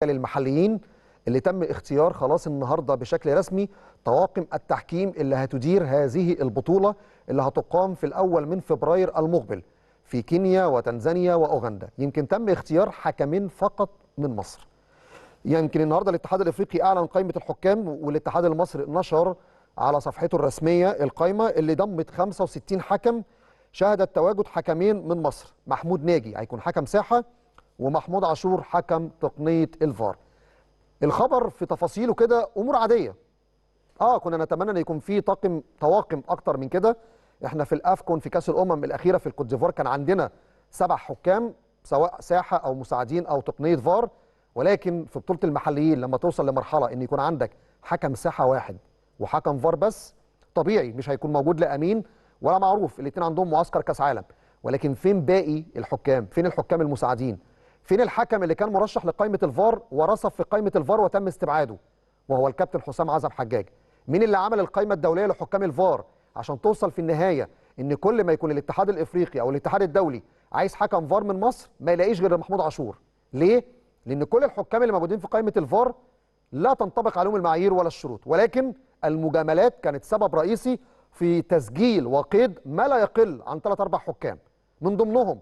للمحليين اللي تم اختيار خلاص النهارده بشكل رسمي طواقم التحكيم اللي هتدير هذه البطولة اللي هتقام في الأول من فبراير المقبل في كينيا وتنزانيا وأوغندا. يمكن تم اختيار حكمين فقط من مصر. يمكن النهارده الاتحاد الافريقي اعلن قائمة الحكام، والاتحاد المصري نشر على صفحته الرسمية القائمة اللي ضمت 65 حكم شهدت تواجد حكمين من مصر. محمود ناجي هيكون حكم ساحة، ومحمود عاشور حكم تقنية الفار. الخبر في تفاصيله كده امور عاديه. كنا نتمنى ان يكون في طواقم اكتر من كده. احنا في الافكون في كاس الامم الاخيره في الكوت ديفوار كان عندنا 7 حكام سواء ساحه او مساعدين او تقنيه فار، ولكن في بطوله المحليين لما توصل لمرحله ان يكون عندك حكم ساحه واحد وحكم فار بس، طبيعي مش هيكون موجود لا امين ولا معروف. الاثنين عندهم معسكر كاس عالم، ولكن فين باقي الحكام؟ فين الحكام المساعدين؟ فين الحكم اللي كان مرشح لقائمه الفار ورصف في قائمه الفار وتم استبعاده وهو الكابتن حسام عزب حجاج؟ مين اللي عمل القائمه الدوليه لحكام الفار عشان توصل في النهايه ان كل ما يكون الاتحاد الافريقي او الاتحاد الدولي عايز حكم فار من مصر ما يلاقيش غير محمود عاشور؟ ليه؟ لان كل الحكام اللي موجودين في قائمه الفار لا تنطبق عليهم المعايير ولا الشروط، ولكن المجاملات كانت سبب رئيسي في تسجيل وقيد ما لا يقل عن 3-4 حكام، من ضمنهم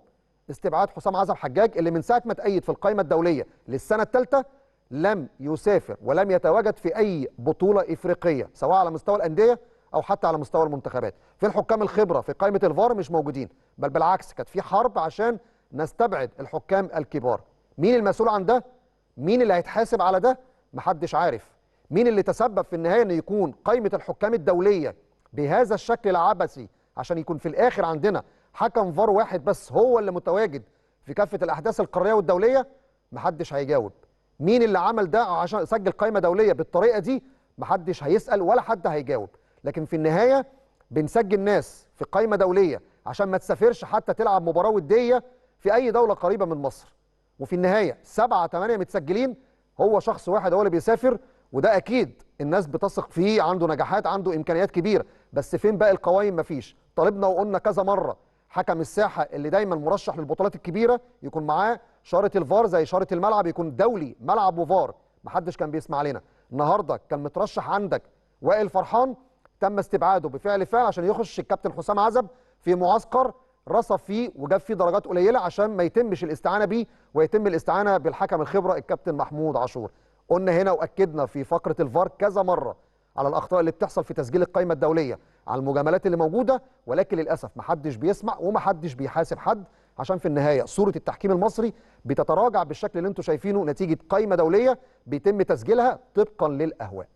استبعاد حسام عزب حجاج اللي من ساعه ما تأيد في القائمه الدوليه للسنه الثالثه لم يسافر ولم يتواجد في اي بطوله افريقيه سواء على مستوى الانديه او حتى على مستوى المنتخبات. في الحكام الخبره في قائمه الفار مش موجودين، بل بالعكس كانت في حرب عشان نستبعد الحكام الكبار. مين المسؤول عن ده؟ مين اللي هيتحاسب على ده؟ محدش عارف. مين اللي تسبب في النهايه ان يكون قائمه الحكام الدوليه بهذا الشكل العبثي عشان يكون في الاخر عندنا حكم فار واحد بس هو اللي متواجد في كافه الاحداث القاريه والدوليه؟ محدش هيجاوب. مين اللي عمل ده عشان يسجل قائمه دوليه بالطريقه دي؟ محدش هيسال ولا حد هيجاوب. لكن في النهايه بنسجل ناس في قائمه دوليه عشان ما تسافرش حتى تلعب مباراه وديه في اي دوله قريبه من مصر، وفي النهايه 7 8 متسجلين، هو شخص واحد هو اللي بيسافر، وده اكيد الناس بتثق فيه، عنده نجاحات، عنده امكانيات كبيره، بس فين باقي القوائم؟ مفيش. طالبنا وقلنا كذا مره حكم الساحه اللي دايما مرشح للبطولات الكبيره يكون معاه شاره الفار زي شاره الملعب، يكون دولي ملعب وفار. محدش كان بيسمع لنا. النهارده كان مترشح عندك وائل فرحان، تم استبعاده بفعل فاعل عشان يخش الكابتن حسام عزب في معسكر رصف فيه وجاب فيه درجات قليله عشان ما يتمش الاستعانه بيه ويتم الاستعانه بالحكم الخبره الكابتن محمود عاشور. قلنا هنا واكدنا في فقره الفار كذا مره على الاخطاء اللي بتحصل في تسجيل القائمه الدوليه، على المجاملات اللي موجوده، ولكن للاسف محدش بيسمع ومحدش بيحاسب حد، عشان في النهايه صوره التحكيم المصري بتتراجع بالشكل اللي انتم شايفينه نتيجه قائمه دوليه بيتم تسجيلها طبقا للاهواء.